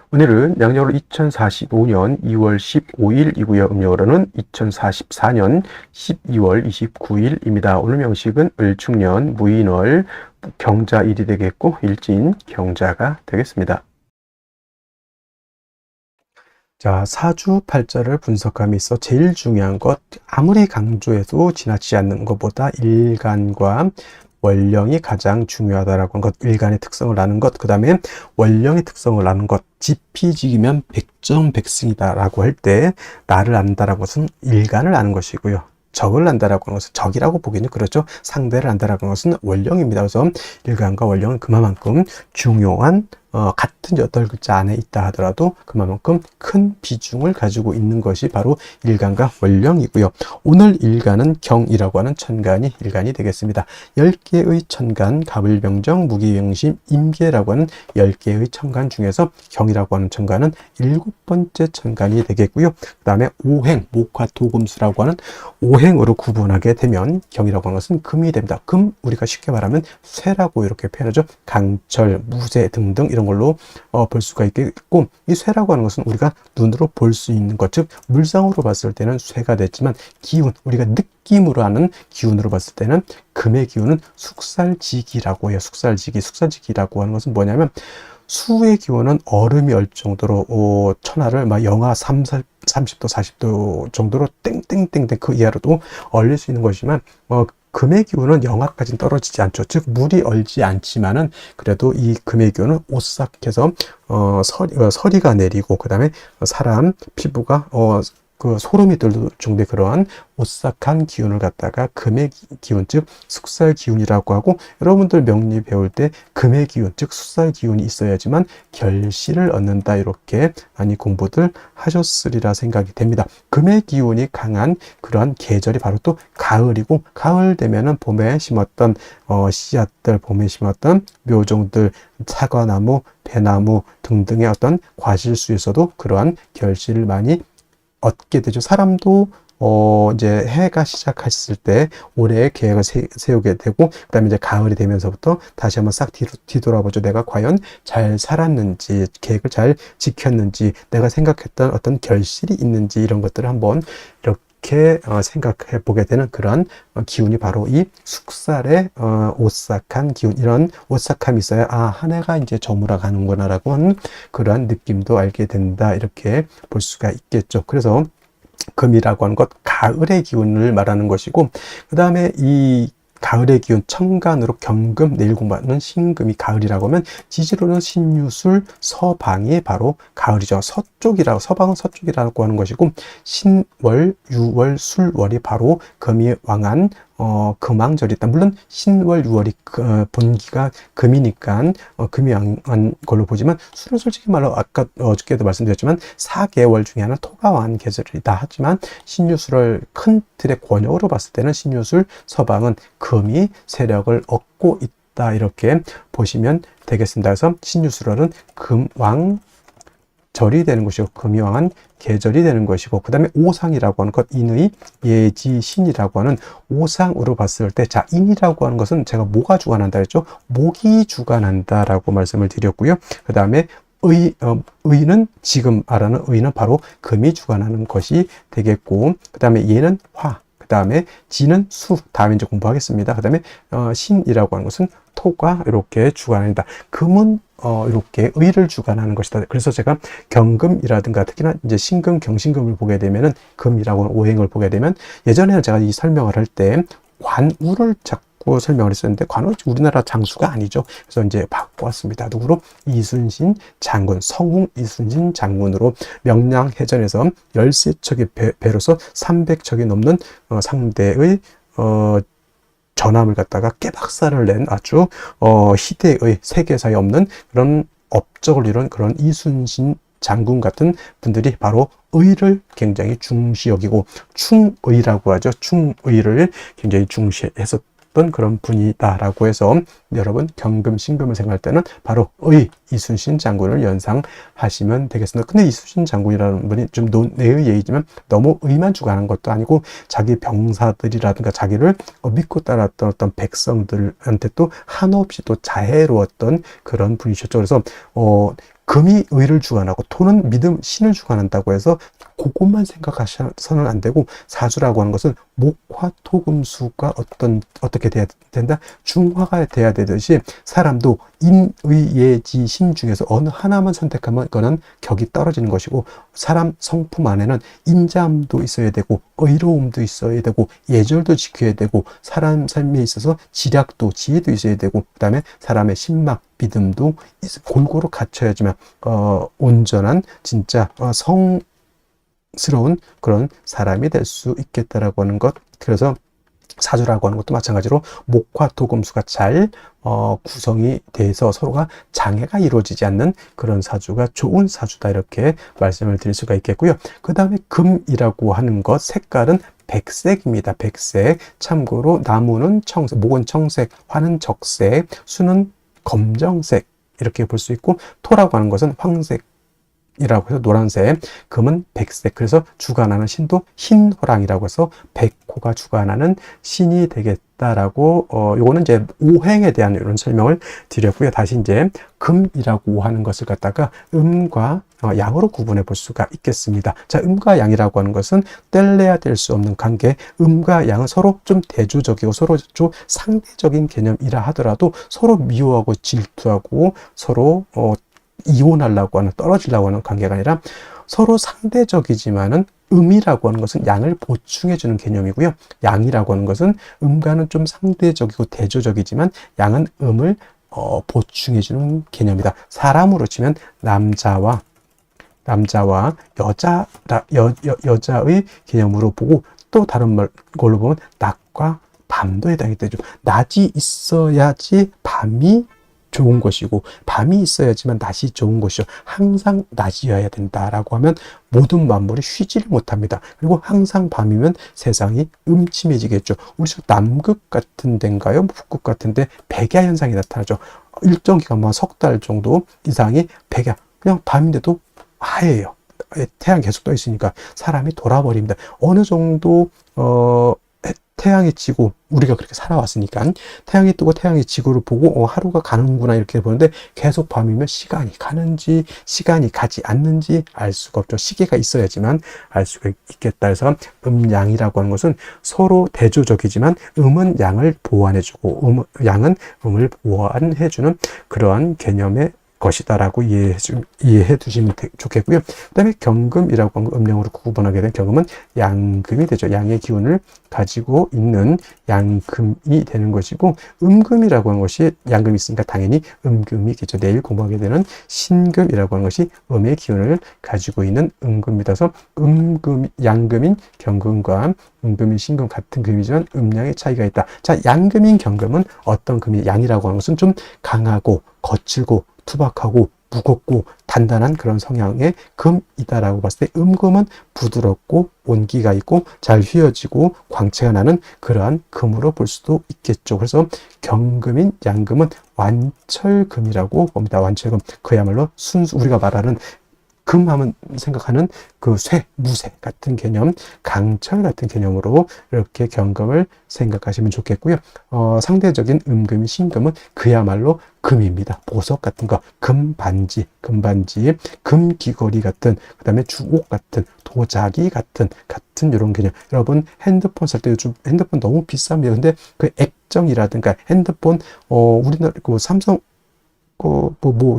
오늘은 양력으로 2045년 2월 15일이고요. 음력으로는 2044년 12월 29일입니다. 오늘 명식은 을축년, 무인월, 경자일이 되겠고 일진 경자가 되겠습니다. 자, 사주팔자를 분석함에 있어 제일 중요한 것, 아무리 강조해도 지나치지 않는 것보다 일간과 원령이 가장 중요하다라고 하는 것, 일간의 특성을 아는 것, 그 다음에 원령의 특성을 아는 것, 지피지기면 백정백승이다라고 할 때 나를 안다라고 것은 일간을 아는 것이고요. 적을 안다라고 하는 것은 적이라고 보기는 그렇죠. 상대를 안다라고 하는 것은 원령입니다. 그래서 일간과 원령은 그만큼 중요한 같은 8글자 안에 있다 하더라도 그만큼 큰 비중을 가지고 있는 것이 바로 일간과 원령이고요. 오늘 일간은 경이라고 하는 천간이 일간이 되겠습니다. 10개의 천간, 갑을병정, 무기병신, 임계라고 하는 10개의 천간 중에서 경이라고 하는 천간은 7번째 천간이 되겠고요. 그 다음에 오행, 목화토금수라고 하는 오행으로 구분하게 되면 경이라고 하는 것은 금이 됩니다. 금, 우리가 쉽게 말하면 쇠라고 이렇게 표현하죠. 강철, 무쇠 등등 이런 걸로 볼 수가 있겠고, 이 쇠라고 하는 것은 우리가 눈으로 볼 수 있는 것, 즉 물상으로 봤을 때는 쇠가 됐지만 기운, 우리가 느낌으로 하는 기운으로 봤을 때는 금의 기운은 숙살지기라고 해요. 숙살지기라고 하는 것은 뭐냐면 수의 기온은 얼음이 얼 정도로 천하를 막 영하 30도, 40도 정도로 땡땡땡땡 그 이하로도 얼릴 수 있는 것이지만 금의 기온은 영하까지는 떨어지지 않죠. 즉 물이 얼지 않지만은 그래도 이 금의 기온은 오싹해서 서리가 내리고 그 다음에 사람 피부가 그 소름이 돋을 정도의 그러한 오싹한 기운을 갖다가 금의 기운, 즉 숙살 기운이라고 하고, 여러분들 명리 배울 때 금의 기운, 즉 숙살 기운이 있어야지만 결실을 얻는다, 이렇게 많이 공부들 하셨으리라 생각이 됩니다. 금의 기운이 강한 그러한 계절이 바로 또 가을이고, 가을 되면은 봄에 심었던 씨앗들, 봄에 심었던 묘종들, 사과나무, 배나무 등등의 어떤 과실수에서도 그러한 결실을 많이 얻게 되죠. 사람도 이제 해가 시작했을 때 올해의 계획을 세우게 되고, 그 다음에 이제 가을이 되면서부터 다시 한번 싹 뒤돌아보죠. 내가 과연 잘 살았는지, 계획을 잘 지켰는지, 내가 생각했던 어떤 결실이 있는지, 이런 것들을 한번 이렇게 생각해 보게 되는 그런 기운이 바로 이 숙살의 오싹한 기운, 이런 오싹함이 있어야 한 해가 이제 저물어 가는구나 라고 하는 그러한 느낌도 알게 된다, 이렇게 볼 수가 있겠죠. 그래서 금이라고 하는 것, 가을의 기운을 말하는 것이고, 그 다음에 이 가을의 기운, 천간으로 경금, 내일 공부하는 신금이 가을이라고 하면 지지로는 신유술, 서방이 바로 가을이죠. 서방은 서쪽이라고 하는 것이고, 신월, 유월, 술월이 바로 금이 왕한 금왕절이 있다. 물론 신월, 유월이 본기가 금이니까 금이 왕한 걸로 보지만, 술은 솔직히 말로 아까 어저께도 말씀드렸지만 4개월 중에 하나 토가 왕한 계절이다 하지만, 신유술을 큰 틀의 권역으로 봤을 때는 신유술, 서방은 금이 세력을 얻고 있다, 이렇게 보시면 되겠습니다. 그래서 신유술월은 금왕 절이 되는 것이고, 금이 왕한 계절이 되는 것이고, 그 다음에 오상이라고 하는 것, 인의, 예지, 신이라고 하는 오상으로 봤을 때, 자, 인이라고 하는 것은 제가 뭐가 주관한다 했죠? 목이 주관한다라고 말씀을 드렸고요. 그 다음에 의는, 지금 말하는 의는 바로 금이 주관하는 것이 되겠고, 그 다음에 예는 화, 그 다음에 지는 수, 다음에 이제 공부하겠습니다. 그 다음에 신이라고 하는 것은 토가 이렇게 주관한다. 금은 이렇게 의를 주관하는 것이다. 그래서 제가 경금이라든가 특히나 이제 신금, 경신금을 보게 되면은, 금이라고 하는 오행을 보게 되면, 예전에는 제가 이 설명을 할 때 관우를 자꾸 설명을 했었는데, 관우 우리나라 장수가 아니죠. 그래서 이제 바꿔왔습니다. 누구로? 이순신 장군, 성웅 이순신 장군으로 명량해전에서 13척의 배로서 300척이 넘는 상대의 전함을 갖다가 깨박살을 낸 아주 희대의 세계사에 없는 그런 업적을 이룬 그런 이순신 장군 같은 분들이 바로 의를 굉장히 중시 여기고, 충의라고 하죠. 충의를 굉장히 중시했었던 그런 분이다라고 해서, 여러분 경금, 신금을 생각할 때는 바로 이순신 장군을 연상하시면 되겠습니다. 근데 이순신 장군이라는 분이 좀 논외의 얘기지만 너무 의만 주관한 것도 아니고, 자기 병사들이라든가 자기를 믿고 따랐던 어떤 백성들한테 또 한없이 또 자애로웠던 그런 분이셨죠. 그래서 금이 의를 주관하고 토는 믿음, 신을 주관한다고 해서 그것만 생각하셔서는 안 되고, 사주라고 하는 것은 목화 토금수가 어떻게 돼야 된다? 중화가 돼야 되듯이 사람도 인의예지 신 중에서 어느 하나만 선택하면 그거는 격이 떨어지는 것이고, 사람 성품 안에는 인자함도 있어야 되고 의로움도 있어야 되고 예절도 지켜야 되고 사람 삶에 있어서 지략도 지혜도 있어야 되고, 그 다음에 사람의 신막 믿음도 골고루 갖춰야지만 온전한 진짜 성스러운 그런 사람이 될 수 있겠다라고 하는 것. 그래서 사주라고 하는 것도 마찬가지로 목화 토금수가 잘 구성이 돼서 서로가 장애가 이루어지지 않는 그런 사주가 좋은 사주다, 이렇게 말씀을 드릴 수가 있겠고요. 그 다음에 금이라고 하는 것, 색깔은 백색입니다. 백색. 참고로 나무는 청색, 목은 청색, 화는 적색, 수는 검정색, 이렇게 볼 수 있고, 토라고 하는 것은 황색 이라고 해서 노란색, 금은 백색. 그래서 주관하는 신도 흰호랑이라고 해서 백호가 주관하는 신이 되겠다라고, 요거는 이제 오행에 대한 이런 설명을 드렸고요. 다시 이제 금이라고 하는 것을 갖다가 음과 양으로 구분해 볼 수가 있겠습니다. 자, 음과 양이라고 하는 것은 뗄래야 뗄 수 없는 관계. 음과 양은 서로 좀 대조적이고 서로 좀 상대적인 개념이라 하더라도 서로 미워하고 질투하고 서로 이혼하려고 하는, 떨어지려고 하는 관계가 아니라 서로 상대적이지만은 음이라고 하는 것은 양을 보충해주는 개념이고요. 양이라고 하는 것은 음과는 좀 상대적이고 대조적이지만 양은 음을 보충해주는 개념이다. 사람으로 치면 남자와 여자의 개념으로 보고, 또 다른 걸로 보면 낮과 밤도 해당이 되죠. 낮이 있어야지 밤이 좋은 것이고 밤이 있어야지만 낮이 좋은 것이죠. 항상 낮이어야 된다라고 하면 모든 만물이 쉬지를 못합니다. 그리고 항상 밤이면 세상이 음침해지겠죠. 우리 저 남극 같은 데인가요? 북극 같은 데 백야 현상이 나타나죠. 일정 기간만 석 달 정도 이상이 백야, 그냥 밤인데도 하얘요. 태양 계속 떠 있으니까 사람이 돌아버립니다. 어느 정도 태양이 지고, 우리가 그렇게 살아왔으니까 태양이 뜨고 태양이 지구를 보고 하루가 가는구나 이렇게 보는데, 계속 밤이면 시간이 가는지 시간이 가지 않는지 알 수가 없죠. 시계가 있어야지만 알 수가 있겠다 해서 음양이라고 하는 것은 서로 대조적이지만 음은 양을 보완해주고 양은 음을 보완해주는 그러한 개념의 것이다라고 이해해 두시면 좋겠고요. 그 다음에 경금이라고 하는 음령으로 구분하게 된 경금은 양금이 되죠. 양의 기운을 가지고 있는 양금이 되는 것이고, 음금이라고 하는 것이 양금이 있으니까 당연히 음금이겠죠. 내일 공부하게 되는 신금이라고 하는 것이 음의 기운을 가지고 있는 음금이다. 그래서 양금인 경금과 음금인 신금 같은 금이지만 음양의 차이가 있다. 자, 양금인 경금은 어떤 금이, 양이라고 하는 것은 좀 강하고 거칠고 투박하고 무겁고 단단한 그런 성향의 금이다라고 봤을 때, 음금은 부드럽고 온기가 있고 잘 휘어지고 광채가 나는 그러한 금으로 볼 수도 있겠죠. 그래서 경금인 양금은 완철금이라고 봅니다. 완철금, 그야말로 우리가 말하는 금하면 생각하는 그 무쇠 같은 개념, 강철 같은 개념으로 이렇게 경금을 생각하시면 좋겠고요. 상대적인 음금이 신금은 그야말로 금입니다. 보석 같은 거, 금반지, 금귀걸이 같은, 그 다음에 주옥 같은, 도자기 같은 이런 개념. 여러분 핸드폰 살 때 요즘 핸드폰 너무 비쌉니다. 근데 그 액정이라든가 핸드폰, 우리나라 그 삼성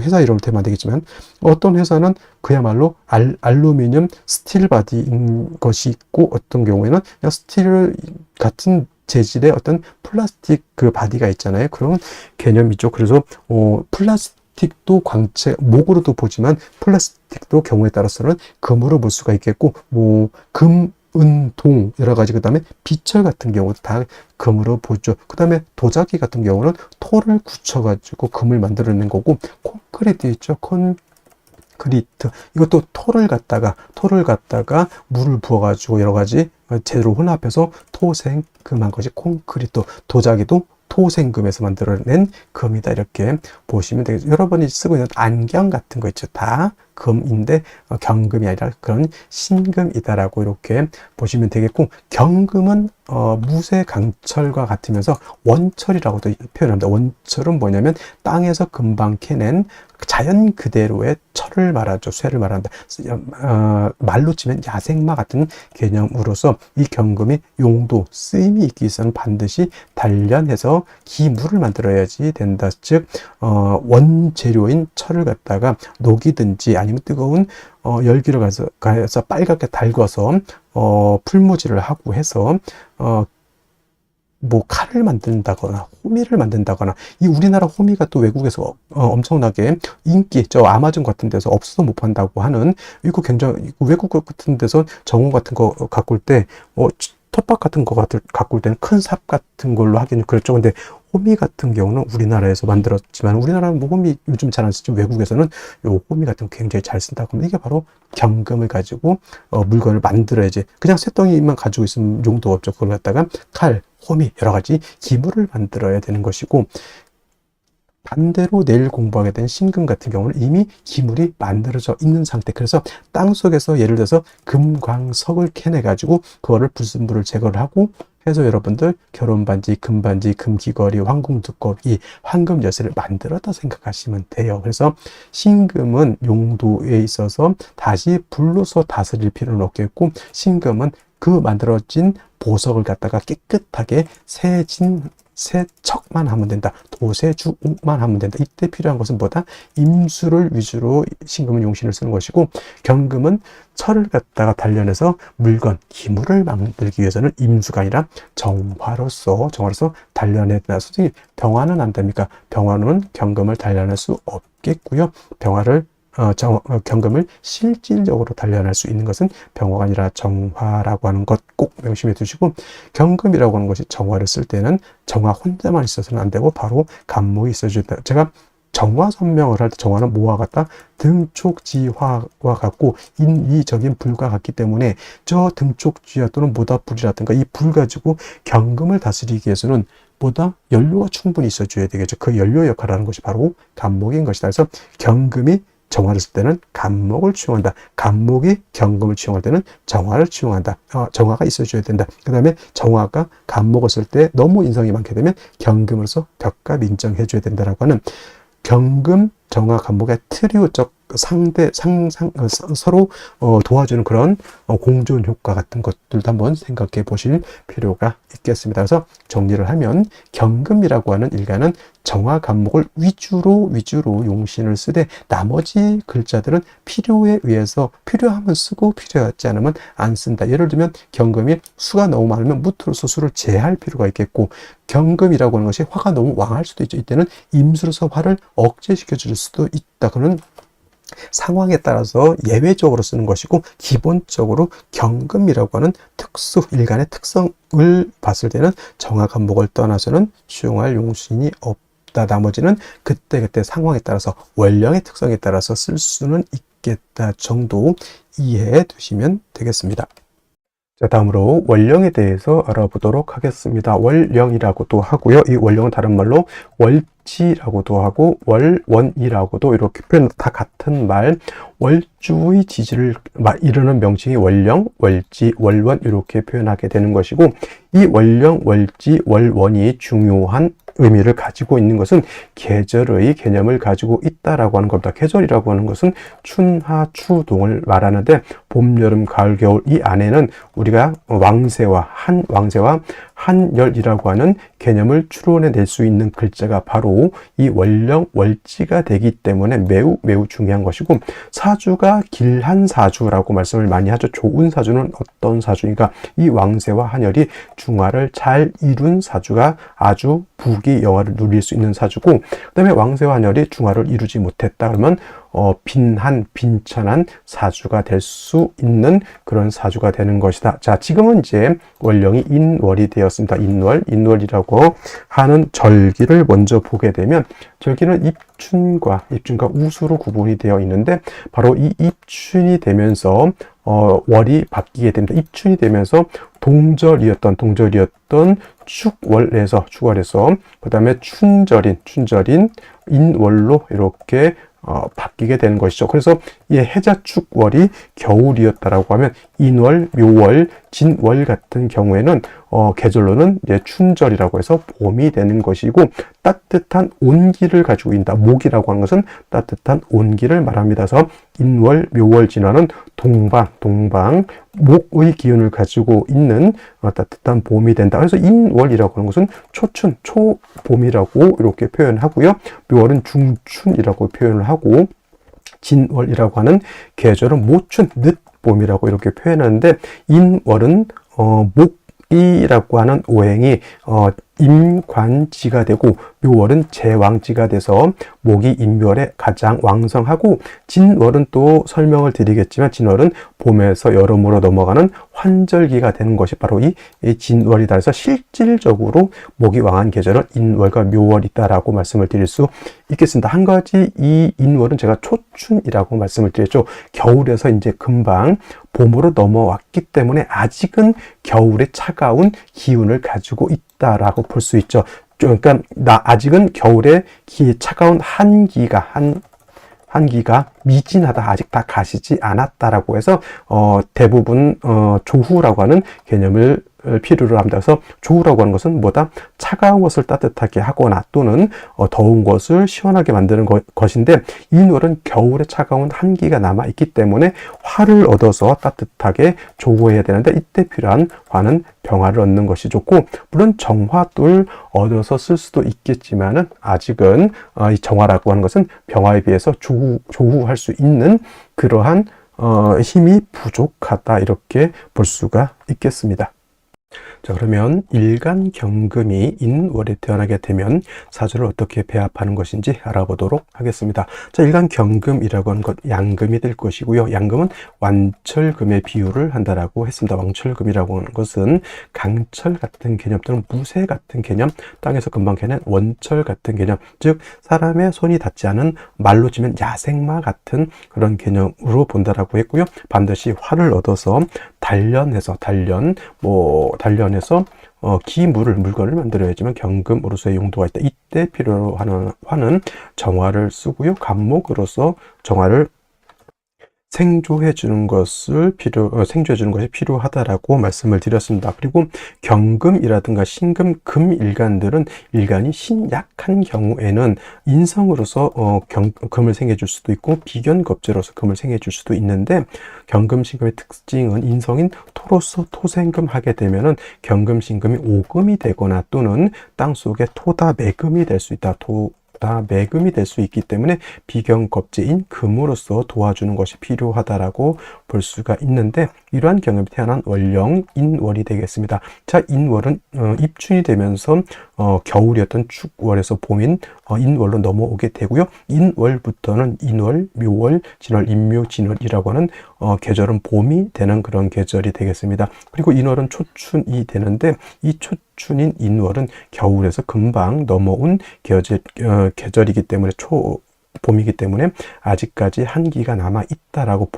회사 이름을 대면 안 되겠지만, 어떤 회사는 그야말로 알루미늄 스틸 바디인 것이 있고, 어떤 경우에는 그냥 스틸 같은 재질의 어떤 플라스틱 그 바디가 있잖아요. 그런 개념이죠. 그래서 플라스틱도 광채, 목으로도 보지만 플라스틱도 경우에 따라서는 금으로 볼 수가 있겠고, 은, 동, 여러 가지, 그 다음에 비철 같은 경우도 다 금으로 보죠. 그 다음에 도자기 같은 경우는 토를 굳혀가지고 금을 만들어낸 거고, 콘크리트 있죠. 콘크리트. 이것도 토를 갖다가 물을 부어가지고 여러 가지 재료로 혼합해서 토생금한 것이 콘크리트. 도자기도 토생금에서 만들어낸 금이다, 이렇게 보시면 되겠죠. 여러분이 쓰고 있는 안경 같은 거 있죠. 다 금인데 경금이 아니라 그런 신금이다라고 이렇게 보시면 되겠고, 경금은 무쇠강철과 같으면서 원철이라고도 표현합니다. 원철은 뭐냐면 땅에서 금방 캐낸 자연 그대로의 철을 말하죠. 쇠를 말한다. 말로 치면 야생마 같은 개념으로서 이 경금이 용도, 쓰임이 있기 위해서는 반드시 단련해서 기물을 만들어야지 된다. 즉 원재료인 철을 갖다가 녹이든지 아니면 뜨거운 열기를 가서 빨갛게 달궈서 풀무질을 하고 해서 뭐 칼을 만든다거나 호미를 만든다거나, 이 우리나라 호미가 또 외국에서 엄청나게 인기, 저 아마존 같은 데서 없어서 못 판다고 하는, 이거 굉장히 외국 같은 데서 정원 같은 거 가꿀 때 텃밭 같은 거 가꿀 때는 큰 삽 같은 걸로 하기는 그렇죠. 근데 호미 같은 경우는 우리나라에서 만들었지만, 우리나라는 뭐 호미 요즘 잘 안 쓰죠. 외국에서는 요 호미 같은 거 굉장히 잘 쓴다고 하면, 이게 바로 경금을 가지고 물건을 만들어야지, 그냥 쇳덩이만 가지고 있으면 용도 없죠. 그걸 갖다가 칼, 호미, 여러 가지 기물을 만들어야 되는 것이고, 반대로 내일 공부하게 된 신금 같은 경우는 이미 기물이 만들어져 있는 상태. 그래서 땅 속에서 예를 들어서 금광석을 캐내 가지고 그거를 불순물을 제거를 하고 해서 여러분들 결혼반지, 금반지, 금귀걸이, 황금두꺼비, 황금 열쇠를 만들었다 생각하시면 돼요. 그래서 신금은 용도에 있어서 다시 불로서 다스릴 필요는 없겠고, 신금은 그 만들어진 보석을 갖다가 깨끗하게 세척만 하면 된다. 도세주옥만 하면 된다. 이때 필요한 것은 뭐다? 임수를 위주로 신금은 용신을 쓰는 것이고, 경금은 철을 갖다가 단련해서 물건, 기물을 만들기 위해서는 임수가 아니라 정화로서 단련해야 된다. 솔직히 병화는 안 됩니까? 병화는 경금을 단련할 수 없겠고요. 경금을 실질적으로 단련할 수 있는 것은 병화가 아니라 정화라고 하는 것 꼭 명심해 두시고, 경금이라고 하는 것이 정화를 쓸 때는 정화 혼자만 있어서는 안 되고 바로 간목이 있어줘야 된다. 제가 정화 설명을 할 때 정화는 뭐와 같다? 등촉지화와 같고 인위적인 불과 같기 때문에, 저 등촉지화 또는 모닥불이라든가 이 불 가지고 경금을 다스리기 위해서는 보다 연료가 충분히 있어줘야 되겠죠. 그 연료 역할을 하는 것이 바로 간목인 것이다. 그래서 경금이 정화를 쓸 때는 간목을 취용한다. 간목이 경금을 취용할 때는 정화를 취용한다. 정화가 있어줘야 된다. 그 다음에 정화가 간목을 쓸 때 너무 인성이 많게 되면 경금으로서 격가 인정해줘야 된다라고 하는, 경금, 정화, 간목의 트리오적 서로 도와주는 그런 공존 효과 같은 것들도 한번 생각해 보실 필요가 있겠습니다. 그래서 정리를 하면, 경금이라고 하는 일가는 정화, 간목을 위주로 용신을 쓰되, 나머지 글자들은 필요에 의해서 필요하면 쓰고 필요하지 않으면 안 쓴다. 예를 들면 경금이 수가 너무 많으면 무토로서 수를 제할 필요가 있겠고, 경금이라고 하는 것이 화가 너무 왕할 수도 있죠. 이때는 임수로서 화를 억제시켜 줄 수도 있다. 그런 상황에 따라서 예외적으로 쓰는 것이고, 기본적으로 경금이라고 하는 일간의 특성을 봤을 때는 정화, 간목을 떠나서는 취용할 용신이 없다. 나머지는 그때그때 상황에 따라서, 원령의 특성에 따라서 쓸 수는 있겠다 정도 이해해 두시면 되겠습니다. 자, 다음으로 원령에 대해서 알아보도록 하겠습니다. 월령이라고도 하고요. 이 월령은 다른 말로 월지라고도 하고 월원이라고도 이렇게 표현, 다 같은 말, 월주의 지지를 이루는 명칭이 월령, 월지, 월원 이렇게 표현하게 되는 것이고, 이 월령, 월지, 월원이 중요한 의미를 가지고 있는 것은 계절의 개념을 가지고 있다라고 하는 겁니다. 계절이라고 하는 것은 춘하, 추동을 말하는데, 봄, 여름, 가을, 겨울 이 안에는 우리가 왕세와 한열이라고 하는 개념을 추론해낼 수 있는 글자가 바로 이 월령, 월지가 되기 때문에 매우 중요한 것이고, 사주가 길한 사주라고 말씀을 많이 하죠. 좋은 사주는 어떤 사주인가? 이 왕세와 한열이 중화를 잘 이룬 사주가 아주 부귀 영화를 누릴 수 있는 사주고, 그 다음에 왕세와 한열이 중화를 이루지 못했다 그러면 빈천한 사주가 될 수 있는 그런 사주가 되는 것이다. 자, 지금은 이제 월령이 인월이 되었습니다. 인월이라고 하는 절기를 먼저 보게 되면, 절기는 입춘과 우수로 구분이 되어 있는데, 바로 이 입춘이 되면서 월이 바뀌게 됩니다. 입춘이 되면서 동절이었던 축월에서 그 다음에 춘절인 인월로 이렇게 바뀌게 되는 것이죠. 그래서 이 해자축월이 겨울이었다라고 하면 인월, 묘월, 진월 같은 경우에는 계절로는 이제 춘절이라고 해서 봄이 되는 것이고, 따뜻한 온기를 가지고 있다. 목이라고 하는 것은 따뜻한 온기를 말합니다. 그래서 인월, 묘월, 진월은 동방, 목의 기운을 가지고 있는 따뜻한 봄이 된다. 그래서 인월이라고 하는 것은 초춘, 초봄이라고 이렇게 표현하고요. 묘월은 중춘이라고 표현을 하고, 진월이라고 하는 계절은 모춘, 늦봄이라고 이렇게 표현하는데, 인월은 목이라고 하는 오행이 임관지가 되고, 묘월은 제왕지가 돼서 목이 인묘월에 가장 왕성하고, 진월은 또 설명을 드리겠지만 진월은 봄에서 여름으로 넘어가는 환절기가 되는 것이 바로 이 진월이다. 그래서 실질적으로 목이 왕한 계절은 인월과 묘월이다라고 말씀을 드릴 수 있겠습니다. 한 가지 이 인월은 제가 초춘이라고 말씀을 드렸죠. 겨울에서 이제 금방 봄으로 넘어왔기 때문에 아직은 겨울의 차가운 기운을 가지고 있다라고 볼 수 있죠. 그러니까 아직은 겨울에 차가운 한기가 미진하다, 아직 다 가시지 않았다라고 해서 대부분 조후라고 하는 개념을 필요로 합니다. 그래서 조후라고 하는 것은 뭐다? 차가운 것을 따뜻하게 하거나 또는 더운 것을 시원하게 만드는 것인데, 인월은 겨울에 차가운 한기가 남아있기 때문에 화를 얻어서 따뜻하게 조후해야 되는데, 이때 필요한 화는 병화를 얻는 것이 좋고, 물론 정화도 얻어서 쓸 수도 있겠지만은 아직은 이 정화라고 하는 것은 병화에 비해서 조후할 수 있는 그러한 힘이 부족하다, 이렇게 볼 수가 있겠습니다. 자, 그러면 일간경금이 인월에 태어나게 되면 사주를 어떻게 배합하는 것인지 알아보도록 하겠습니다. 자, 일간경금이라고 하는 것, 양금이 될 것이고요. 양금은 완철금의 비유를 한다라고 했습니다. 완철금이라고 하는 것은 강철 같은 개념 또는 무쇠 같은 개념, 땅에서 금방 캐는 원철 같은 개념, 즉 사람의 손이 닿지 않은, 말로 치면 야생마 같은 그런 개념으로 본다라고 했고요. 반드시 화를 얻어서 단련해서 물건을 만들어야지만 경금으로서의 용도가 있다. 이때 필요로 하는 화는 정화를 쓰고요. 간목으로서 정화를 생조해 주는 것이 필요하다라고 말씀을 드렸습니다. 그리고 경금이라든가 신금, 금일간들은 일간이 신약한 경우에는 인성으로서 금을 생해줄 수도 있고, 비견겁제로서 금을 생해줄 수도 있는데, 경금, 신금의 특징은 인성인 토로서 토생금 하게 되면은 경금, 신금이 오금이 되거나 또는 땅속에 토다매금이 될 수 있다. 매금이 될 수 있기 때문에 비견겁제인 금으로서 도와주는 것이 필요하다라고 볼 수가 있는데, 이러한 경험이 태어난 월령 인월이 되겠습니다. 자, 인월은 입춘이 되면서 겨울이었던 축월에서 봄인 인월로 넘어오게 되고요. 인월부터는 인월, 묘월, 진월, 인묘, 진월이라고 하는 계절은 봄이 되는 그런 계절이 되겠습니다. 그리고 인월은 초춘이 되는데, 이 초춘인 인월은 겨울에서 금방 넘어온 계절이기 때문에 봄이기 때문에 아직까지 한기가 남아 있다라고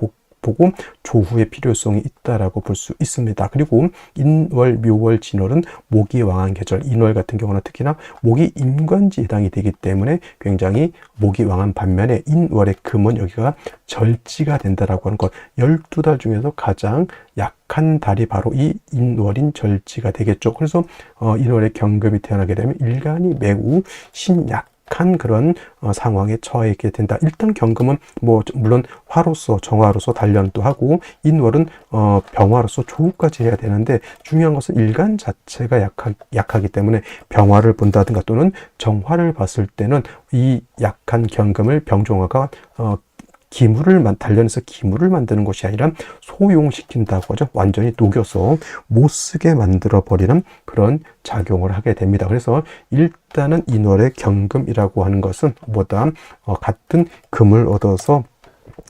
보고 조후의 필요성이 있다라고 볼 수 있습니다. 그리고 인월, 묘월, 진월은 목이 왕한 계절, 인월 같은 경우는 특히나 목이 임관지에 해당이 되기 때문에 굉장히 목이 왕한 반면에 인월의 금은 여기가 절지가 된다라고 하는 것, 12달 중에서 가장 약한 달이 바로 이 인월인 절지가 되겠죠. 그래서 인월의 경금이 태어나게 되면 일간이 매우 신약한 그런 상황에 처하게 된다. 일단 경금은 물론 화로서 정화로서 단련도 하고, 인월은 병화로서 조후까지 해야 되는데, 중요한 것은 일간 자체가 약하기 때문에 병화를 본다든가 또는 정화를 봤을 때는 이 약한 경금을 병정화가 단련해서 기물을 만드는 것이 아니라 소용시킨다고 하죠. 완전히 녹여서 못 쓰게 만들어 버리는 그런 작용을 하게 됩니다. 그래서 일단은 인월의 경금이라고 하는 것은 같은 금을 얻어서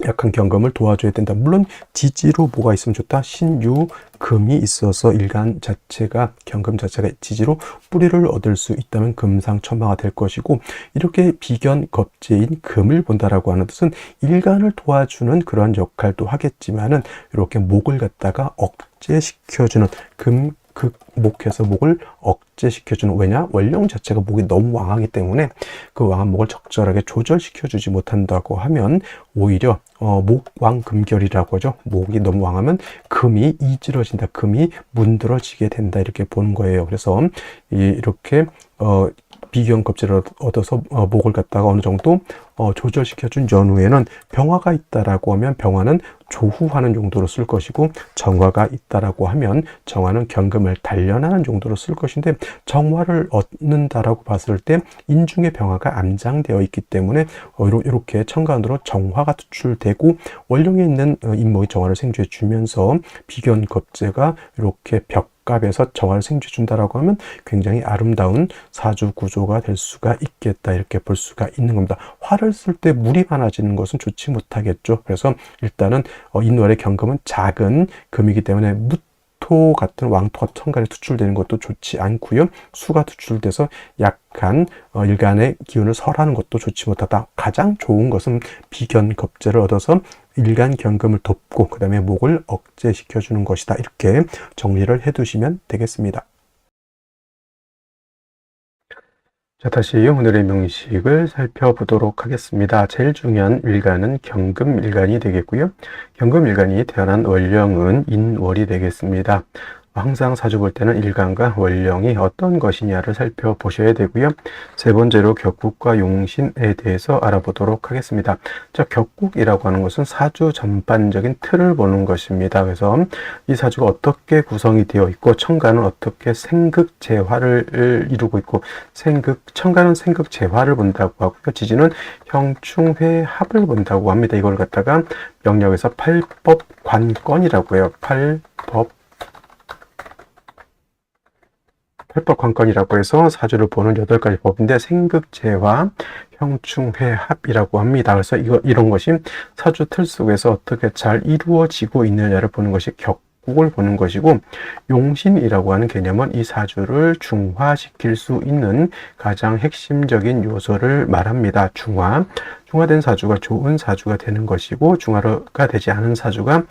약한 경금을 도와줘야 된다. 물론 지지로 뭐가 있으면 좋다. 신유금이 있어서 일간 자체가, 경금 자체가 지지로 뿌리를 얻을 수 있다면 금상첨화가 될 것이고, 이렇게 비견겁제인 금을 본다라고 하는 뜻은 일간을 도와주는 그런 역할도 하겠지만은 이렇게 목을 갖다가 억제시켜주는, 극목해서 목을 억제시켜주는, 왜냐? 원령 자체가 목이 너무 왕하기 때문에 그 왕한 목을 적절하게 조절시켜주지 못한다고 하면 오히려 목왕금결이라고 하죠. 목이 너무 왕하면 금이 이질러진다, 금이 문드러지게 된다, 이렇게 보는 거예요. 그래서 이렇게 비견겁제를 얻어서 목을 갖다가 어느 정도 조절시켜준 전후에는 병화가 있다라고 하면 병화는 조후하는 용도로 쓸 것이고, 정화가 있다라고 하면 정화는 경금을 단련하는 용도로 쓸 것인데, 정화를 얻는다라고 봤을 때 인중의 병화가 암장되어 있기 때문에 이렇게 천간으로 정화가 투출되고 원령에 있는 인목이 정화를 생주해 주면서 비견겁제가 이렇게 벽갑에서 정화를 생주해 준다라고 하면 굉장히 아름다운 사주 구조가 될 수가 있겠다, 이렇게 볼 수가 있는 겁니다. 화를 쓸 때 물이 많아지는 것은 좋지 못하겠죠. 그래서 일단은 인월의 경금은 작은 금이기 때문에 무토 같은 왕토가 천간에 투출되는 것도 좋지 않고요. 수가 투출돼서 약한 일간의 기운을 설하는 것도 좋지 못하다. 가장 좋은 것은 비견겁제를 얻어서 일간 경금을 돕고 그 다음에 목을 억제시켜주는 것이다, 이렇게 정리를 해두시면 되겠습니다. 자, 다시 오늘의 명식을 살펴보도록 하겠습니다. 제일 중요한 일간은 경금일간이 되겠고요. 경금일간이 태어난 월령은 인월이 되겠습니다. 항상 사주 볼 때는 일간과 월령이 어떤 것이냐를 살펴보셔야 되고요. 세 번째로 격국과 용신에 대해서 알아보도록 하겠습니다. 자, 격국이라고 하는 것은 사주 전반적인 틀을 보는 것입니다. 그래서 이 사주가 어떻게 구성이 되어 있고, 천간은 어떻게 생극재화를 이루고 있고, 천간은 생극재화를 본다고 하고요. 지지는 형충회합을 본다고 합니다. 이걸 갖다가 명력에서 팔법관건이라고 해요. 팔법관건이라고 해서 사주를 보는 8가지 법인데, 생극재화, 형충회합이라고 합니다. 그래서 이런 것이 사주 틀 속에서 어떻게 잘 이루어지고 있느냐를 보는 것이 격국을 보는 것이고, 용신이라고 하는 개념은 이 사주를 중화시킬 수 있는 가장 핵심적인 요소를 말합니다. 중화된 사주가 좋은 사주가 되는 것이고, 중화가 되지 않은 사주가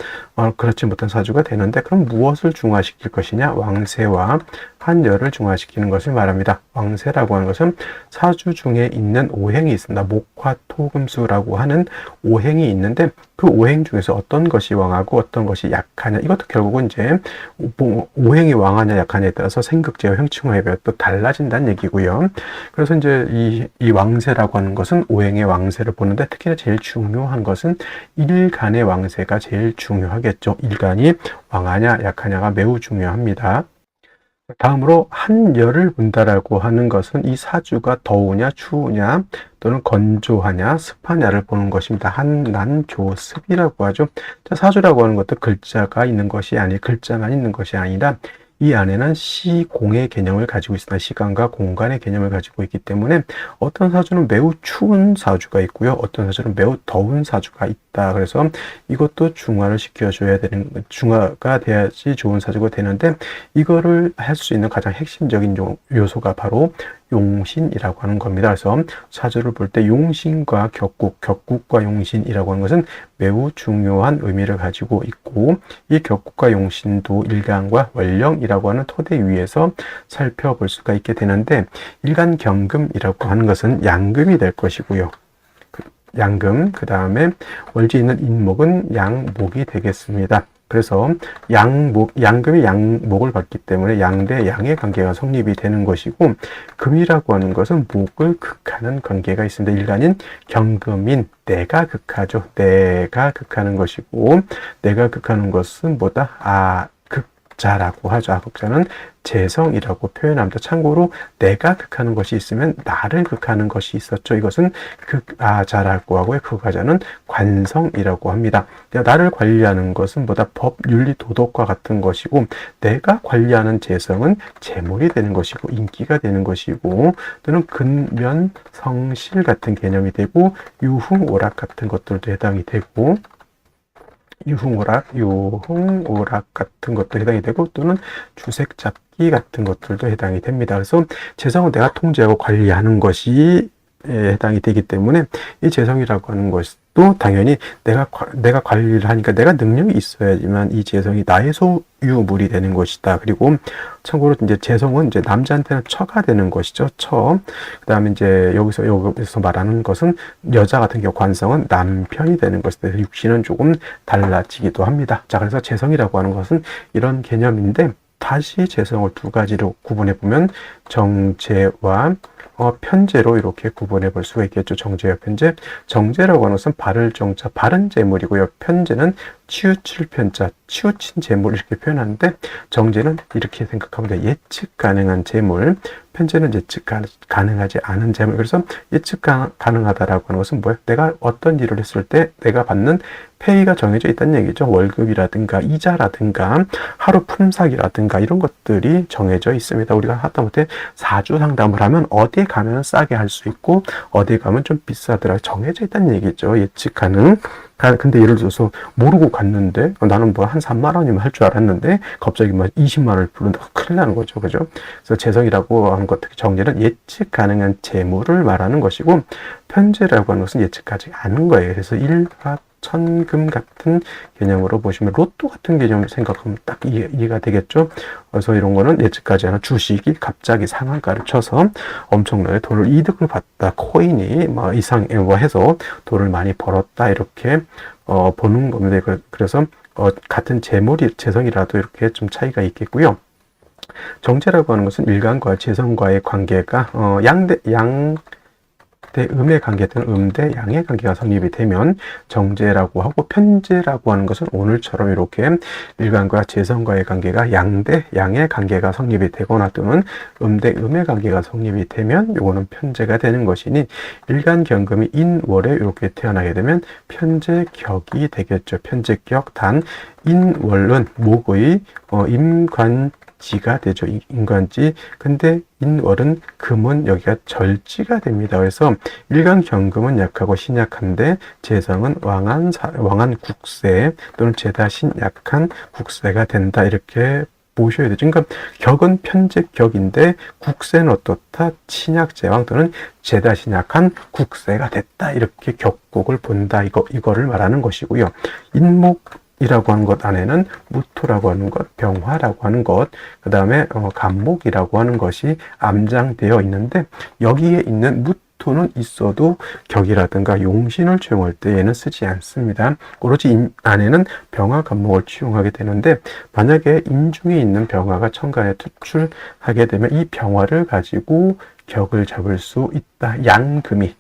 그렇지 못한 사주가 되는데, 그럼 무엇을 중화시킬 것이냐? 왕세와 한열을 중화시키는 것을 말합니다. 왕세라고 하는 것은 사주 중에 있는 오행이 있습니다. 목화토금수라고 하는 오행이 있는데, 그 오행 중에서 어떤 것이 왕하고 어떤 것이 약하냐, 이것도 결국은 이제 오행이 왕하냐 약하냐에 따라서 생극재와 형충화에 또 달라진다는 얘기고요. 그래서 이제 이 왕세라고 하는 것은 오행의 왕세를 보는데, 특히나 제일 중요한 것은 일간의 왕세가 제일 중요하겠죠. 일간이 왕하냐 약하냐가 매우 중요합니다. 다음으로 한열을 본다라고 하는 것은 이 사주가 더우냐 추우냐 또는 건조하냐 습하냐를 보는 것입니다. 한난교습이라고 하죠. 사주라고 하는 것도 글자만 있는 것이 아니라 이 안에는 시공의 개념을 가지고 있습니다. 시간과 공간의 개념을 가지고 있기 때문에 어떤 사주는 매우 추운 사주가 있고요. 어떤 사주는 매우 더운 사주가 있다. 그래서 이것도 중화가 돼야지 좋은 사주가 되는데, 이거를 할 수 있는 가장 핵심적인 요소가 바로 용신이라고 하는 겁니다. 그래서 사주를 볼 때 용신과 격국과 용신이라고 하는 것은 매우 중요한 의미를 가지고 있고, 이 격국과 용신도 일간과 월령이라고 하는 토대 위에서 살펴볼 수가 있게 되는데, 일간 경금이라고 하는 것은 양금이 될 것이고요. 양금, 그 다음에 월지 있는 인목은 양목이 되겠습니다. 그래서 양금이 양목을 받기 때문에 양 대 양의 관계가 성립이 되는 것이고, 금이라고 하는 것은 목을 극하는 관계가 있습니다. 일간인 경금인 내가 극하죠. 내가 극하는 것이고, 내가 극하는 것은 뭐다? 극자라고 하죠. 극자는 재성이라고 표현합니다. 참고로 내가 극하는 것이 있으면 나를 극하는 것이 있었죠. 이것은 극아자라고 하고요. 극아자는 관성이라고 합니다. 나를 관리하는 것은 뭐다? 법, 윤리, 도덕과 같은 것이고, 내가 관리하는 재성은 재물이 되는 것이고, 인기가 되는 것이고, 또는 근면, 성실 같은 개념이 되고, 유흥, 오락 같은 것들도 해당이 되고, 유흥오락 같은 것도 해당이 되고, 또는 주색 잡기 같은 것들도 해당이 됩니다. 그래서 재성은 내가 통제하고 관리하는 것이 해당이 되기 때문에 이 재성이라고 하는 것도 당연히 내가 관리를 하니까 내가 능력이 있어야지만 이 재성이 나의 소유물이 되는 것이다. 그리고 참고로 이제 재성은 이제 남자한테는 처가 되는 것이죠. 처. 그다음에 이제 여기서 말하는 것은 여자 같은 경우 관성은 남편이 되는 것이다. 육신은 조금 달라지기도 합니다. 자, 그래서 재성이라고 하는 것은 이런 개념인데 다시 재성을 두 가지로 구분해 보면 정제와 편재로 이렇게 구분해 볼 수가 있겠죠. 정제와 편재. 정제라고 하는 것은 바를 정자, 바른 재물이고요. 편재는 치우칠 편자, 치우친 재물 이렇게 표현하는데 정제는 이렇게 생각하면 돼요. 예측 가능한 재물. 편재는 예측 가능하지 않은 재물. 그래서 예측 가능하다라고 하는 것은 뭐예요? 내가 어떤 일을 했을 때 내가 받는 페이가 정해져 있다는 얘기죠. 월급이라든가 이자라든가 하루 품삯이라든가 이런 것들이 정해져 있습니다. 우리가 하다못해 사주 상담을 하면 어디에 가면 싸게 할 수 있고 어디에 가면 좀 비싸더라 정해져 있다는 얘기죠. 예측 가능. 근데 예를 들어서 모르고 갔는데 나는 뭐 한 3만 원이면 할 줄 알았는데 갑자기 막 20만 원을 부른다. 큰일 나는 거죠. 그죠? 그래서 재성이라고 하는 것, 정제는 예측 가능한 재물을 말하는 것이고 편재라고 하는 것은 예측하지 않은 거예요. 그래서 일화 천금 같은 개념으로 보시면 로또 같은 개념을 생각하면 딱 이해가 되겠죠. 그래서 이런 거는 예측하지 않은 주식이 갑자기 상한가를 쳐서 엄청나게 돈을 이득을 봤다. 코인이 뭐 이상 뭐 해서 돈을 많이 벌었다. 이렇게 보는 겁니다. 그래서 같은 재성이라도 이렇게 좀 차이가 있겠고요. 정제라고 하는 것은 일간과 재성과의 관계가 음의 관계 또는 음대 양의 관계가 성립이 되면 정제라고 하고 편제라고 하는 것은 오늘처럼 이렇게 일간과 재성과의 관계가 양대 양의 관계가 성립이 되거나 또는 음대 음의 관계가 성립이 되면 요거는 편제가 되는 것이니 일간 경금이 인월에 이렇게 태어나게 되면 편제격이 되겠죠. 편제격 단 인월은 목의 임관지가 되죠. 인관지. 근데 인월은 금은 여기가 절지가 됩니다. 그래서 일간 경금은 약하고 신약한데 재성은 왕한 국세 또는 재다신 약한 국세가 된다. 이렇게 보셔야 되죠. 그러니까 격은 편제격인데 국세는 어떻다? 신약제왕 또는 재다신약한 국세가 됐다. 이렇게 격국을 본다. 이거를 말하는 것이고요. 인목 이라고 하는 것 안에는 무토라고 하는 것, 병화라고 하는 것, 그 다음에 간목이라고 하는 것이 암장되어 있는데 여기에 있는 무토는 있어도 격이라든가 용신을 취용할 때 얘는 쓰지 않습니다. 오로지 안에는 병화, 간목을 취용하게 되는데 만약에 인중에 있는 병화가 천간에 투출하게 되면 이 병화를 가지고 격을 잡을 수 있다. 양금이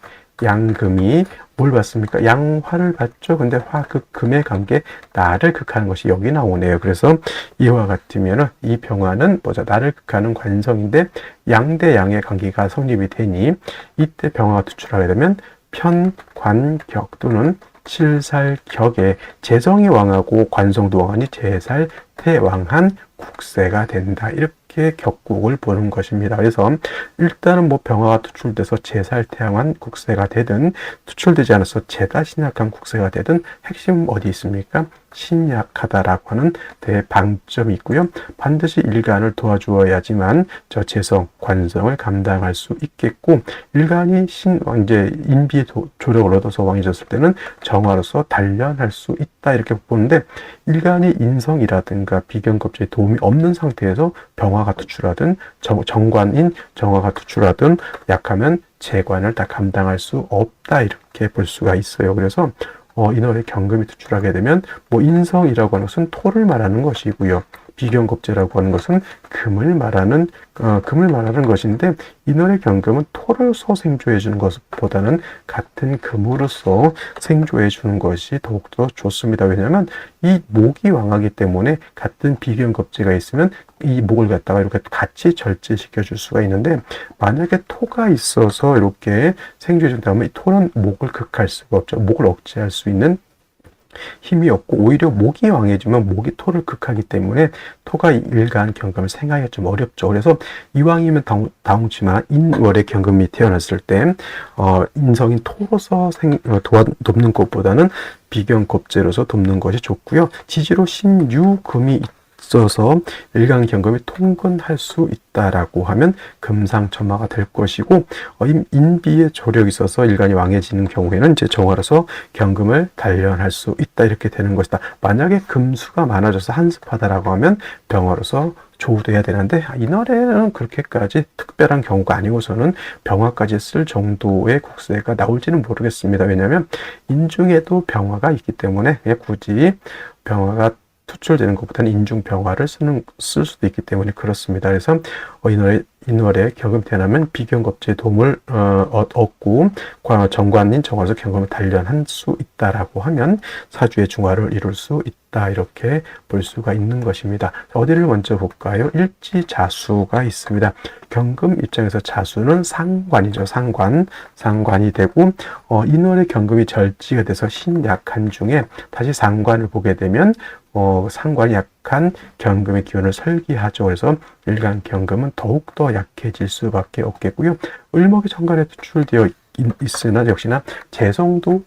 뭘 받습니까? 양화를 받죠. 근데 화극 금의 관계 나를 극하는 것이 여기 나오네요. 그래서 이와 같으면은 이 병화는 나를 극하는 관성인데 양대 양의 관계가 성립이 되니 이때 병화가 투출하게 되면 편관격 또는 칠살격에 재성이 왕하고 관성도 왕하니 재살태왕한 국세가 된다. 이렇게 격국을 보는 것입니다. 그래서 일단은 뭐 병화가 투출돼서 재살태왕한 국세가 되든 투출되지 않아서 재다신약한 국세가 되든 핵심 어디 있습니까? 신약하다라고 하는 대방점이 있고요. 반드시 일간을 도와주어야지만 저 재성, 관성을 감당할 수 있겠고 일간이 이제 인비 조력을 얻어서 왕해졌을 때는 정화로서 단련할 수 있다 이렇게 보는데 일간이 인성이라든가 비견겁제에 도움이 없는 상태에서 병화가 투출하든 정관인 정화가 투출하든 약하면 재관을 다 감당할 수 없다 이렇게 볼 수가 있어요. 그래서 인월에 경금이 투출하게 되면 인성이라고 하는 것은 토를 말하는 것이고요. 비견겁제라고 하는 것은 금을 말하는 것인데 인월의 경금은 토로서 생조해 주는 것보다는 같은 금으로서 생조해 주는 것이 더욱더 좋습니다. 왜냐하면 이 목이 왕하기 때문에 같은 비견겁제가 있으면 이 목을 갖다가 이렇게 같이 절제시켜 줄 수가 있는데 만약에 토가 있어서 이렇게 생조해 준다면 이 토는 목을 극할 수가 없죠. 목을 억제할 수 있는 힘이 없고 오히려 목이 왕해지면 목이 토를 극하기 때문에 토가 일간 경금을 생하기가 좀 어렵죠. 그래서 이왕이면 다홍치마 인월의 경금이 태어났을 때 인성인 토로서 돕는 것보다는 비견겁제로서 돕는 것이 좋고요. 지지로 신유금이 있어서 일간경금이 통근할 수 있다라고 하면 금상첨화가 될 것이고, 인비의 조력이 있어서 일간이 왕해지는 경우에는 이제 정화로서 경금을 단련할 수 있다 이렇게 되는 것이다. 만약에 금수가 많아져서 한습하다라고 하면 병화로서 조우돼야 되는데, 이날에는 그렇게까지 특별한 경우가 아니고서는 병화까지 쓸 정도의 국세가 나올지는 모르겠습니다. 왜냐하면 인중에도 병화가 있기 때문에 굳이 병화가 투출되는 것보다는 인중 병화를 쓸 수도 있기 때문에 그렇습니다. 그래서 이날에 경금태어나면 비경겁제의 도움을 얻고 정관인 정화로서 경금을 단련할 수 있다라고 하면 사주의 중화를 이룰 수 있다 이렇게 볼 수가 있는 것입니다. 어디를 먼저 볼까요? 일지자수가 있습니다. 경금 입장에서 자수는 상관이죠. 상관이 되고 이날에 경금이 절지가 돼서 신약한 중에 다시 상관을 보게 되면 상관이 약한 경금의 기운을 설기하죠. 그래서 일간 경금은 더욱더 약해질 수밖에 없겠고요. 을목이 정관에 투출되어 있으나 역시나 재성도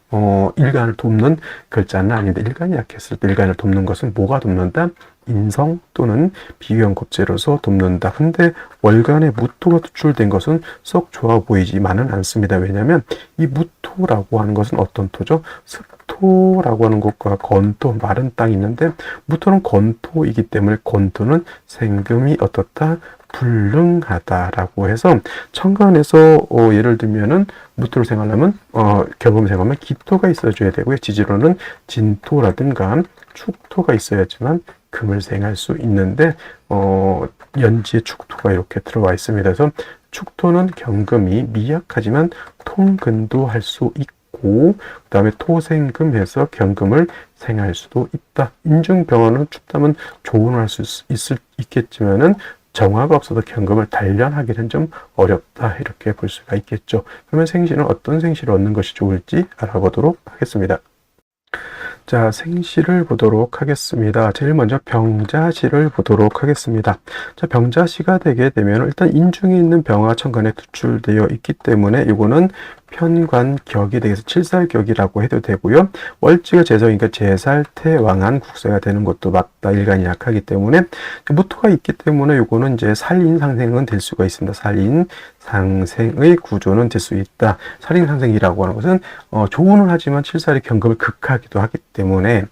일간을 돕는 글자는 아닌데, 일간이 약했을 때 일간을 돕는 것은 뭐가 돕는다? 인성 또는 비경겁제로서 돕는다. 근데 월간에 무토가 투출된 것은 썩 좋아 보이지만은 않습니다. 왜냐하면 이 무토라고 하는 것은 어떤 토죠? 습토라고 하는 것과 건토, 마른 땅이 있는데, 무토는 건토이기 때문에 건토는 생금이 어떻다? 불능하다라고 해서 천간에서 예를 들면은 무토를 생각하려면 경금을 생각하면 기토가 있어줘야 되고요. 지지로는 진토라든가 축토가 있어야지만 금을 생할 수 있는데 연지에 축토가 이렇게 들어와 있습니다. 그래서 축토는 경금이 미약하지만 통근도 할 수 있고, 그 다음에 토생금해서 경금을 생할 수도 있다. 인중병원은 춥다면 조언을 할 수 있겠지만은 정화가 없어서 경금을 단련하기는 좀 어렵다 이렇게 볼 수가 있겠죠. 그러면 생시는 어떤 생시를 얻는 것이 좋을지 알아보도록 하겠습니다. 자, 생시를 보도록 하겠습니다. 제일 먼저 병자시를 보도록 하겠습니다. 자, 병자시가 되게 되면 일단 인중에 있는 병화 천간에 투출되어 있기 때문에 이거는 편관격이 되겠어. 칠살격이라고 해도 되고요. 월지가 재성이니까 재살태왕한 국세가 되는 것도 맞다. 일간이 약하기 때문에 무토가 있기 때문에 이거는 이제 살인상생은 될 수가 있습니다. 살인상생의 구조는 될 수 있다. 살인상생이라고 하는 것은 조언을 하지만 칠살이 경금을 극하기도 하기 때문에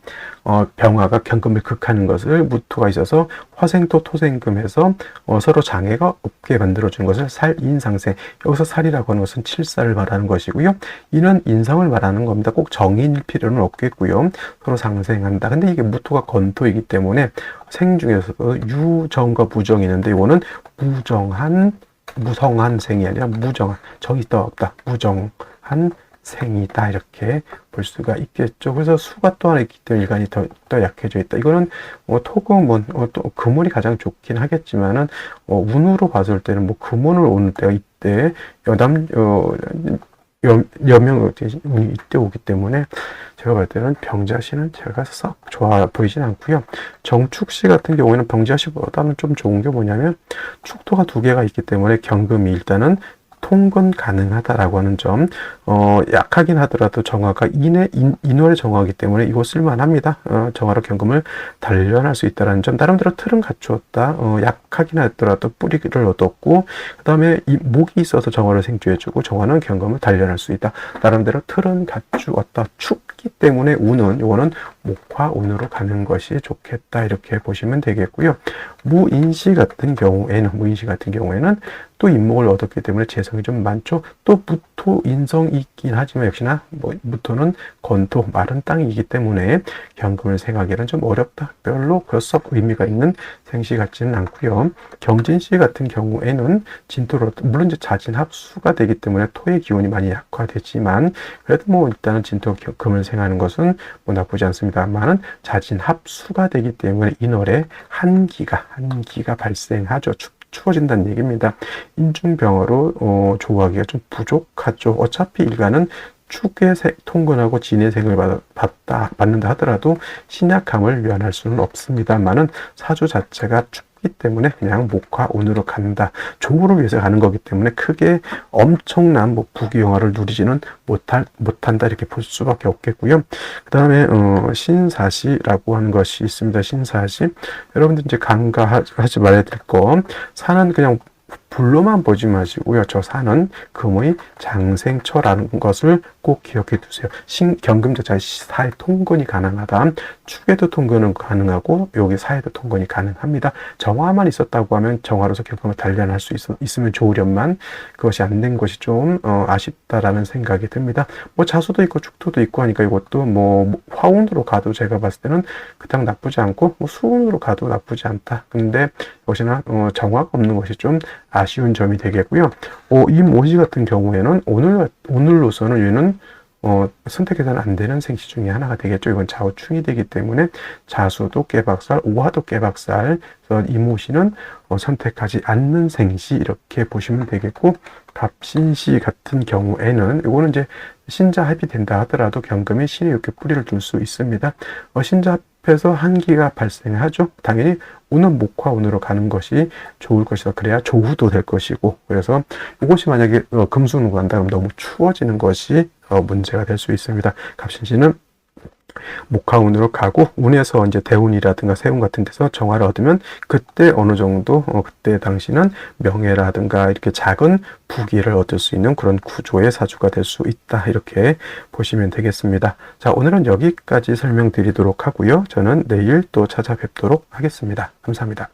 병화가 경금을 극하는 것을 무토가 있어서 화생토 토생금해서 서로 장애가 없게 만들어주는 것을 살인상생. 여기서 살이라고 하는 것은 칠살을 말하는 것이고요. 이는 인성을 말하는 겁니다. 꼭 정인일 필요는 없겠고요. 서로 상생한다. 근데 이게 무토가 건토이기 때문에 생 중에서도 유정과 무정이 있는데, 이거는 무성한 생이 아니라 무정한, 정이 또 없다. 무정한 생이다 이렇게 볼 수가 있겠죠. 그래서 수가 또 하나 있기 때문에 일간이 더 약해져 있다. 이거는 토금은 또 금운이 가장 좋긴 하겠지만은 운으로 봤을 때는 금운을 오는 때가 이때 여명 운이 이때 오기 때문에 제가 볼 때는 병자시는 제가 썩 좋아 보이진 않고요. 정축시 같은 경우에는 병자시보다는 좀 좋은 게 뭐냐면 축토가 두 개가 있기 때문에 경금이 일단은 통근 가능하다라고 하는 점, 약하긴 하더라도 정화가 인월의 정화이기 때문에 이거 쓸만합니다. 정화로 경금을 단련할 수 있다는 점, 나름대로 틀은 갖추었다. 약하긴 하더라도 뿌리를 얻었고, 그 다음에 이 목이 있어서 정화를 생주해주고, 정화는 경금을 단련할 수 있다. 나름대로 틀은 갖추었다. 춥기 때문에 이거는 목화운으로 가는 것이 좋겠다 이렇게 보시면 되겠고요. 무인시 같은 경우에는 또 인목을 얻었기 때문에 재성이 좀 많죠. 또 무토 인성이 있긴 하지만 역시나 무토는 건토 마른 땅이기 때문에 경금을 생하기는 좀 어렵다. 별로 썩 의미가 있는 생시 같지는 않고요. 경진시 같은 경우에는 진토로 물론 이제 자진 합수가 되기 때문에 토의 기운이 많이 약화되지만 그래도 일단은 진토 금을 생하는 것은 나쁘지 않습니다만은 자진 합수가 되기 때문에 인월에 한기가 발생하죠. 추워진다는 얘기입니다. 인중병으로 조화하기가 좀 부족하죠. 어차피 일간은 축의 통근하고 진의 생을 받는다 하더라도 신약함을 면할 수는 없습니다만은 사주 자체가 있기 때문에 그냥 목화 운으로 간다. 조우를 위해서 가는 거기 때문에 크게 엄청난 뭐 부귀영화를 누리지는 못한다 이렇게 볼 수밖에 없겠고요. 그 다음에 신사시라고 하는 것이 있습니다. 신사시. 여러분들 이제 간과하지 말아야 될 거. 산은 그냥 불로만 보지 마시고요. 저 산은 금의 장생처라는 것을 꼭 기억해 두세요. 경금자자 사의 통근이 가능하다. 축에도 통근은 가능하고 여기 사에도 통근이 가능합니다. 정화만 있었다고 하면 정화로서 경금을 단련할 수 있으면 좋으련만 그것이 안 된 것이 좀 아쉽다라는 생각이 듭니다. 뭐 자수도 있고 축토도 있고 하니까 이것도 뭐 화운으로 가도 제가 봤을 때는 그닥 나쁘지 않고 뭐 수운으로 가도 나쁘지 않다. 근데 역시나 정화가 없는 것이 좀 아쉬운 점이 되겠고요. 이 모시 같은 경우에는 오늘로서는 얘는 선택해서는 안 되는 생시 중에 하나가 되겠죠. 이건 좌우충이 되기 때문에 자수도 깨박살, 오화도 깨박살. 그래서 이 모시는 선택하지 않는 생시 이렇게 보시면 되겠고, 갑신시 같은 경우에는 이거는 이제 신자 합이 된다 하더라도 경금이 신의 이렇게 뿌리를 둘 수 있습니다. 신자 합해서 한기가 발생하죠. 당연히 운은 목화운으로 가는 것이 좋을 것이다. 그래야 조후도 될 것이고, 그래서 이것이 만약에 금수운으로 간다 그러면 너무 추워지는 것이 문제가 될 수 있습니다. 갑신시는 목화운으로 가고, 운에서 이제 대운이라든가 세운 같은 데서 정화를 얻으면 그때 어느 정도 그때 당시는 명예라든가 이렇게 작은 부귀를 얻을 수 있는 그런 구조의 사주가 될 수 있다. 이렇게 보시면 되겠습니다. 자, 오늘은 여기까지 설명드리도록 하고요. 저는 내일 또 찾아뵙도록 하겠습니다. 감사합니다.